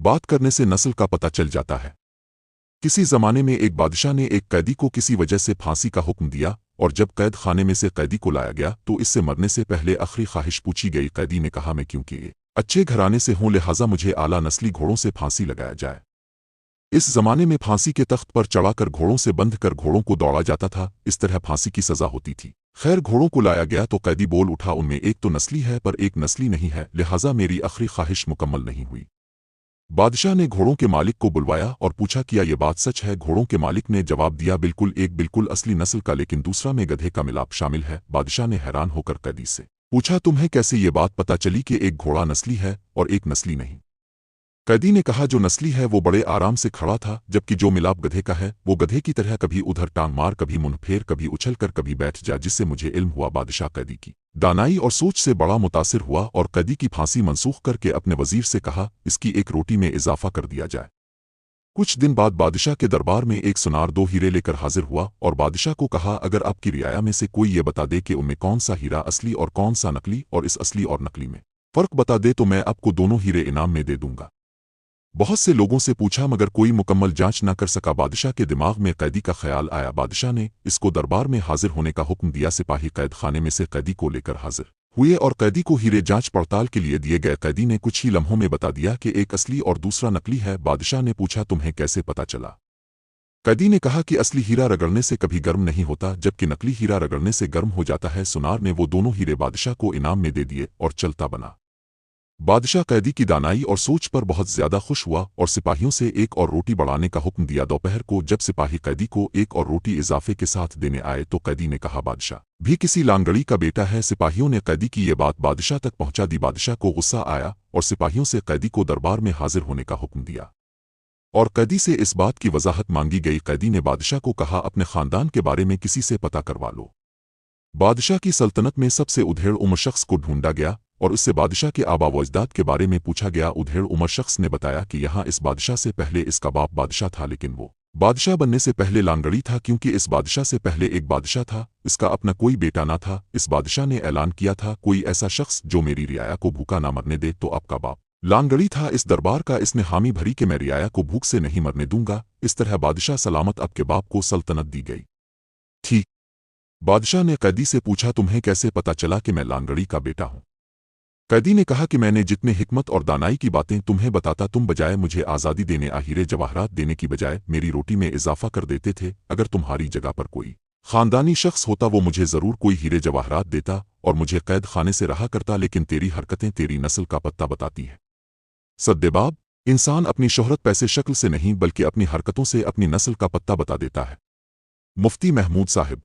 बात करने से नस्ल का पता चल जाता है। किसी जमाने में एक बादशाह ने एक कैदी को किसी वजह से फांसी का हुक्म दिया, और जब कैद खाने में से कैदी को लाया गया तो इससे मरने से पहले आखिरी ख्वाहिश पूछी गई। कैदी ने कहा, मैं क्योंकि अच्छे घराने से हूं लिहाजा मुझे आला नस्ली घोड़ों से फांसी लगाया जाए। इस जमाने में फांसी के तख्त पर चढ़ाकर घोड़ों से बंध कर घोड़ों को दौड़ा जाता था। इस तरह फांसी की सजा होती थी। खैर, घोड़ों को लाया गया तो कैदी बोल उठा, उनमें एक तो नस्ली है पर एक नस्ली नहीं है, लिहाजा मेरी आखिरी ख्वाहिश मुकम्मल नहीं हुई। बादशाह ने घोड़ों के मालिक को बुलवाया और पूछा, क्या ये बात सच है? घोड़ों के मालिक ने जवाब दिया, बिल्कुल, एक बिल्कुल असली नस्ल का, लेकिन दूसरा में गधे का मिलाप शामिल है। बादशाह ने हैरान होकर कैदी से पूछा, तुम्हें कैसे ये बात पता चली कि एक घोड़ा नस्ली है और एक नस्ली नहीं? कैदी ने कहा, जो नस्ली है वो बड़े आराम से खड़ा था, जबकि जो मिलाप गधे का है वो गधे की तरह कभी उधर टांग मार, कभी मुंह फेर, कभी उछल कर, कभी बैठ जा, जिससे मुझे इल्म हुआ। बादशाह कैदी की दानाई और सोच से बड़ा मुतासिर हुआ और कैदी की फांसी मनसूख करके अपने वजीर से कहा, इसकी एक रोटी में इजाफा कर दिया जाए। कुछ दिन बाद बादशाह के दरबार में एक सुनार 2 हीरे लेकर हाजिर हुआ और बादशाह को कहा, अगर आपकी रियाया में से कोई ये बता दे कि उनमें कौन सा हीरा असली और कौन सा नकली, और इस असली और नकली में फर्क बता दे तो मैं आपको दोनों हीरे इनाम में दे दूंगा। बहुत से लोगों से पूछा मगर कोई मुकम्मल जांच न कर सका। बादशाह के दिमाग में कैदी का ख्याल आया। बादशाह ने इसको दरबार में हाजिर होने का हुक्म दिया। सिपाही कैद खाने में से कैदी को लेकर हाजिर हुए और कैदी को हीरे जांच पड़ताल के लिए दिए गए। कैदी ने कुछ ही लम्हों में बता दिया कि एक असली और दूसरा नकली है। बादशाह ने पूछा, तुम्हें कैसे पता चला? कैदी ने कहा कि असली हीरा रगड़ने से कभी गर्म नहीं होता, जबकि नकली हीरा रगड़ने से गर्म हो जाता है। सुनार ने वो दोनों हीरे बादशाह को इनाम में दे दिए और चलता बना। बादशाह कैदी की दानाई और सोच पर बहुत ज्यादा खुश हुआ और सिपाहियों से एक और रोटी बढ़ाने का हुक्म दिया। दोपहर को जब सिपाही कैदी को एक और रोटी इजाफे के साथ देने आए तो कैदी ने कहा, बादशाह भी किसी लांगड़ी का बेटा है। सिपाहियों ने कैदी की ये बात बादशाह तक पहुंचा दी। बादशाह को गुस्सा आया और सिपाहियों से कैदी को दरबार में हाजिर होने का हुक्म दिया और कैदी से इस बात की वजाहत मांगी गई। कैदी ने बादशाह को कहा, अपने खानदान के बारे में किसी से पता करवा लो। बादशाह की सल्तनत में सबसे उधेड़ उम्र शख्स को ढूंढा गया और उससे बादशाह के आबा व अजदाद के बारे में पूछा गया। उधेड़ उम्र शख्स ने बताया कि यहाँ इस बादशाह से पहले इसका बाप बादशाह था, लेकिन वो बादशाह बनने से पहले लांगड़ी था, क्योंकि इस बादशाह से पहले एक बादशाह था, इसका अपना कोई बेटा ना था। इस बादशाह ने ऐलान किया था, कोई ऐसा शख्स जो मेरी रियाया को भूखा ना मरने दे तो आपका बाप लांगड़ी था। इस दरबार का इसने हामी भरी कि मैं रियाया को भूख से नहीं मरने दूंगा। इस तरह बादशाह सलामत आपके बाप को सल्तनत दी गई। ठीक। बादशाह ने कैदी से पूछा, तुम्हें कैसे पता चला कि मैं लांगड़ी का बेटा हूं? कैदी ने कहा कि मैंने जितने हिकमत और दानाई की बातें तुम्हें बताता, तुम बजाय मुझे आज़ादी देने हीरे जवाहरात देने की बजाय मेरी रोटी में इजाफा कर देते थे। अगर तुम्हारी जगह पर कोई खानदानी शख्स होता वो मुझे ज़रूर कोई हीरे जवाहरात देता और मुझे कैद खाने से रहा करता, लेकिन तेरी हरकतें तेरी नस्ल का पत्ता बताती हैं। सद्देबाब, इंसान अपनी शोहरत पैसे शक्ल से नहीं बल्कि अपनी हरकतों से अपनी नस्ल का पत्ता बता देता है। मुफ्ती महमूद साहिब।